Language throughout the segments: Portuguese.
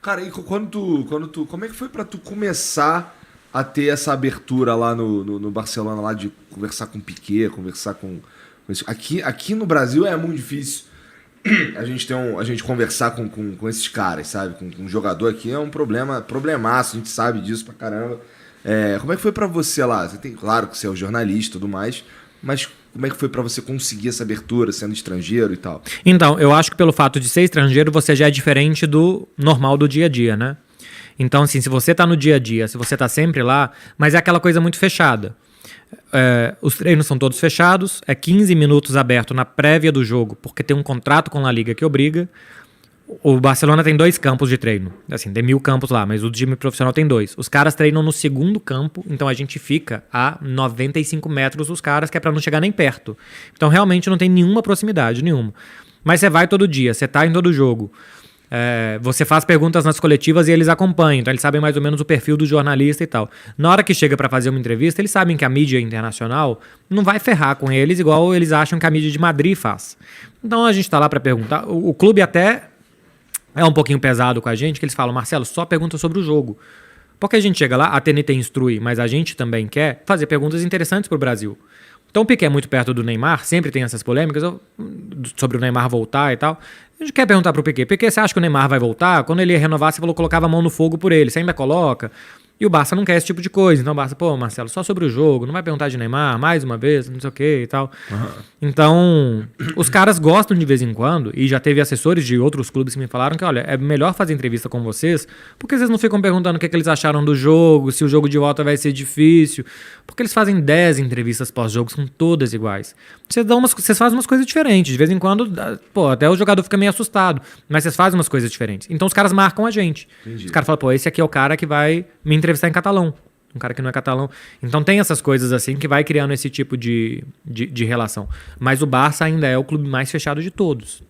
Cara, e como é que foi pra tu começar a ter essa abertura lá no Barcelona, lá de conversar com o Piqué, conversar com aqui no Brasil é muito difícil a gente conversar com esses caras, sabe? Com um jogador aqui é um problemaço, a gente sabe disso pra caramba. Como é que foi pra você lá? Você tem, claro que você é o jornalista e tudo mais, mas como é que foi pra você conseguir essa abertura, sendo estrangeiro e tal? Então, eu acho que pelo fato de ser estrangeiro, você já é diferente do normal do dia a dia, né? Então, assim, se você tá no dia a dia, se você tá sempre lá, mas é aquela coisa muito fechada. Os treinos são todos fechados, é 15 minutos aberto na prévia do jogo, porque tem um contrato com a Liga que obriga. O Barcelona tem 2 campos de treino. Assim, tem 1000 campos lá, mas o time profissional tem 2. Os caras treinam no segundo campo, então a gente fica a 95 metros dos caras, que é pra não chegar nem perto. Então realmente não tem nenhuma proximidade, nenhuma. Mas você vai todo dia, você tá em todo jogo. Você faz perguntas nas coletivas e eles acompanham, então eles sabem mais ou menos o perfil do jornalista e tal. Na hora que chega pra fazer uma entrevista, eles sabem que a mídia internacional não vai ferrar com eles igual eles acham que a mídia de Madrid faz. Então a gente tá lá pra perguntar. O clube até é um pouquinho pesado com a gente, que eles falam, Marcelo, só pergunta sobre o jogo. Porque a gente chega lá, a TNT instrui, mas a gente também quer fazer perguntas interessantes pro Brasil. Então o Piqué é muito perto do Neymar, sempre tem essas polêmicas sobre o Neymar voltar e tal. A gente quer perguntar pro Piqué, você acha que o Neymar vai voltar? Quando ele ia renovar, você falou que colocava a mão no fogo por ele, você ainda coloca? E o Barça não quer esse tipo de coisa. Então o Barça, Marcelo, só sobre o jogo, não vai perguntar de Neymar mais uma vez, não sei o que e tal. Uhum. Então, os caras gostam de vez em quando, e já teve assessores de outros clubes que me falaram que, olha, é melhor fazer entrevista com vocês, porque vocês não ficam perguntando o que eles acharam do jogo, se o jogo de volta vai ser difícil, porque eles fazem 10 entrevistas pós-jogo, são todas iguais. Vocês fazem umas coisas diferentes, de vez em quando, até o jogador fica meio assustado, mas vocês fazem umas coisas diferentes. Então os caras marcam a gente. Entendi. Os caras falam, esse aqui é o cara que vai me entrevistar em catalão. Um cara que não é catalão. Então tem essas coisas assim que vai criando esse tipo de relação. Mas o Barça ainda é o clube mais fechado de todos.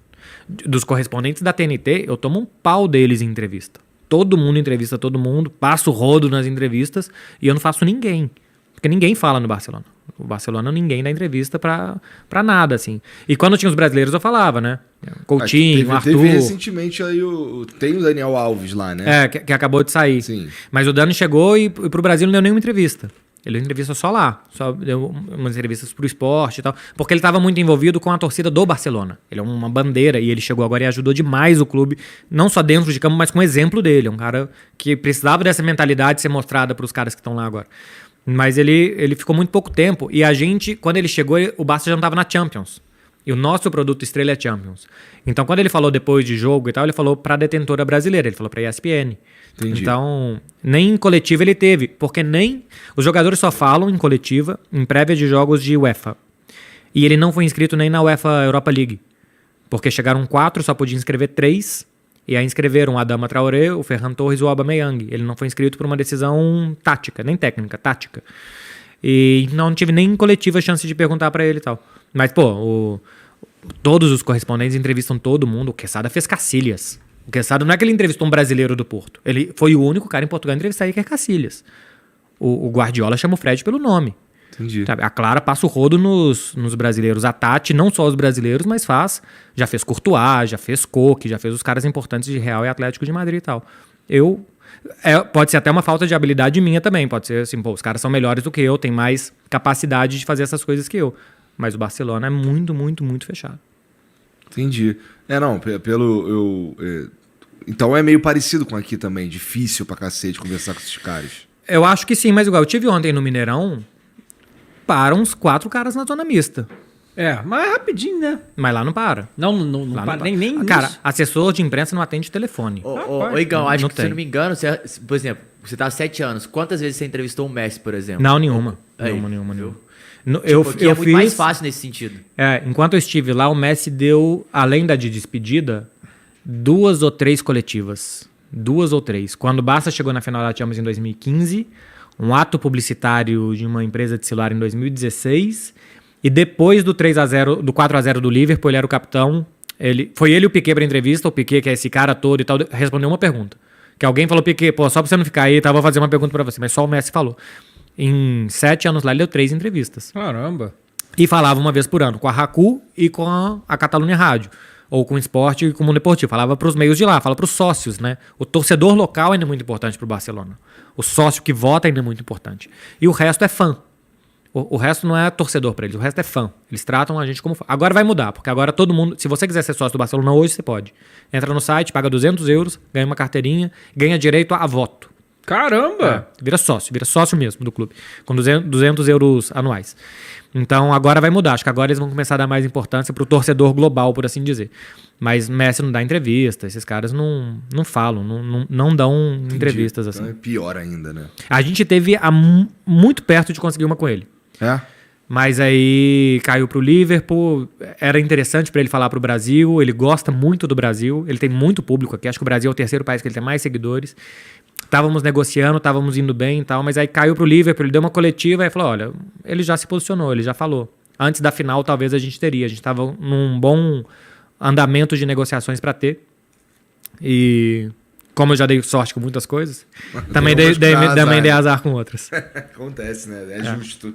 Dos correspondentes da TNT, eu tomo um pau deles em entrevista. Todo mundo entrevista todo mundo, passo o rodo nas entrevistas e eu não faço ninguém. Porque ninguém fala no Barcelona. O Barcelona ninguém dá entrevista pra nada, assim. E quando tinha os brasileiros eu falava, né? Coutinho, Arthur... Teve recentemente aí tem o Daniel Alves lá, né? Que acabou de sair. Sim. Mas o Dani chegou e pro Brasil não deu nenhuma entrevista. Ele deu entrevista só lá. Só deu umas entrevistas pro esporte e tal. Porque ele estava muito envolvido com a torcida do Barcelona. Ele é uma bandeira e ele chegou agora e ajudou demais o clube. Não só dentro de campo, mas com o exemplo dele. É um cara que precisava dessa mentalidade ser mostrada pros caras que estão lá agora. Mas ele ficou muito pouco tempo. E a gente, quando ele chegou, o Barça já não estava na Champions. E o nosso produto estrela é Champions. Então, quando ele falou depois de jogo e tal, ele falou para a detentora brasileira. Ele falou para a ESPN. Entendi. Então, nem em coletiva ele teve. Porque nem... Os jogadores só falam em coletiva, em prévia de jogos de UEFA. E ele não foi inscrito nem na UEFA Europa League. Porque chegaram 4, só podia inscrever 3... E aí inscreveram o Adama Traoré, o Ferran Torres e o Aubameyang. Ele não foi inscrito por uma decisão tática, nem técnica, tática. E não tive nem coletiva chance de perguntar pra ele e tal. Mas, todos os correspondentes entrevistam todo mundo. O Quesada fez Cacilhas. O Quesada não é que ele entrevistou um brasileiro do Porto. Ele foi o único cara em Portugal a entrevistar Iker Cacilhas. O Guardiola chama o Fred pelo nome. Entendi. A Clara passa o rodo nos brasileiros. A Tati, não só os brasileiros, mas já fez Courtois, já fez Coque, já fez os caras importantes de Real e Atlético de Madrid e tal. Pode ser até uma falta de habilidade minha também. Pode ser assim, os caras são melhores do que eu, têm mais capacidade de fazer essas coisas que eu. Mas o Barcelona é muito, muito, muito fechado. Entendi. Então é meio parecido com aqui também. Difícil pra cacete conversar com esses caras. Eu acho que sim, mas igual eu tive ontem no Mineirão... Para uns 4 caras na zona mista. Mas é rapidinho, né? Mas lá não para. Não para. Nem cara, isso. assessor de imprensa não atende telefone. Ô, Igão, acho que, se eu não me engano, por exemplo, você tá há 7 anos. Quantas vezes você entrevistou o Messi, por exemplo? Não, nenhuma. Nenhuma. Eu é muito mais fácil nesse sentido. Enquanto eu estive lá, o Messi deu, além da de despedida, 2 ou 3 coletivas. 2 ou 3. Quando o Barça chegou na final da Champions em 2015... um ato publicitário de uma empresa de celular em 2016, e depois do 3-0, do 4-0 do Liverpool, ele era o capitão, foi ele e o Piqué pra entrevista, o Piqué, que é esse cara todo e tal, respondeu uma pergunta, que alguém falou, Piqué, só pra você não ficar aí, vou fazer uma pergunta pra você, mas só o Messi falou. Em 7 anos lá, ele deu 3 entrevistas. Caramba. E falava uma vez por ano, com a Raku e com a Catalunya Rádio. ou com o esporte e com o mundo esportivo. Falava para os meios de lá, fala para os sócios, né? O torcedor local ainda é muito importante para o Barcelona. O sócio que vota ainda é muito importante. E o resto é fã. O resto não é torcedor para eles, o resto é fã. Eles tratam a gente como fã. Agora vai mudar, porque agora todo mundo... Se você quiser ser sócio do Barcelona hoje, você pode. Entra no site, paga 200 euros, ganha uma carteirinha, ganha direito a voto. Caramba! Vira sócio mesmo do clube. Com 200 euros anuais. Então agora vai mudar. Acho que agora eles vão começar a dar mais importância pro torcedor global, por assim dizer. Mas Messi não dá entrevista, esses caras não falam, não dão entrevistas assim. Então é pior ainda, né? A gente teve muito perto de conseguir uma com ele. É? Mas aí caiu pro Liverpool, era interessante para ele falar pro Brasil, ele gosta muito do Brasil, ele tem muito público aqui, acho que o Brasil é o terceiro país que ele tem mais seguidores. Estávamos negociando, estávamos indo bem e tal, mas aí caiu pro Liverpool, ele deu uma coletiva e falou, olha, ele já se posicionou, ele já falou. Antes da final talvez a gente gente estava num bom andamento de negociações para ter. E como eu já dei sorte com muitas coisas, também dei azar com outras. Acontece, né? É justo.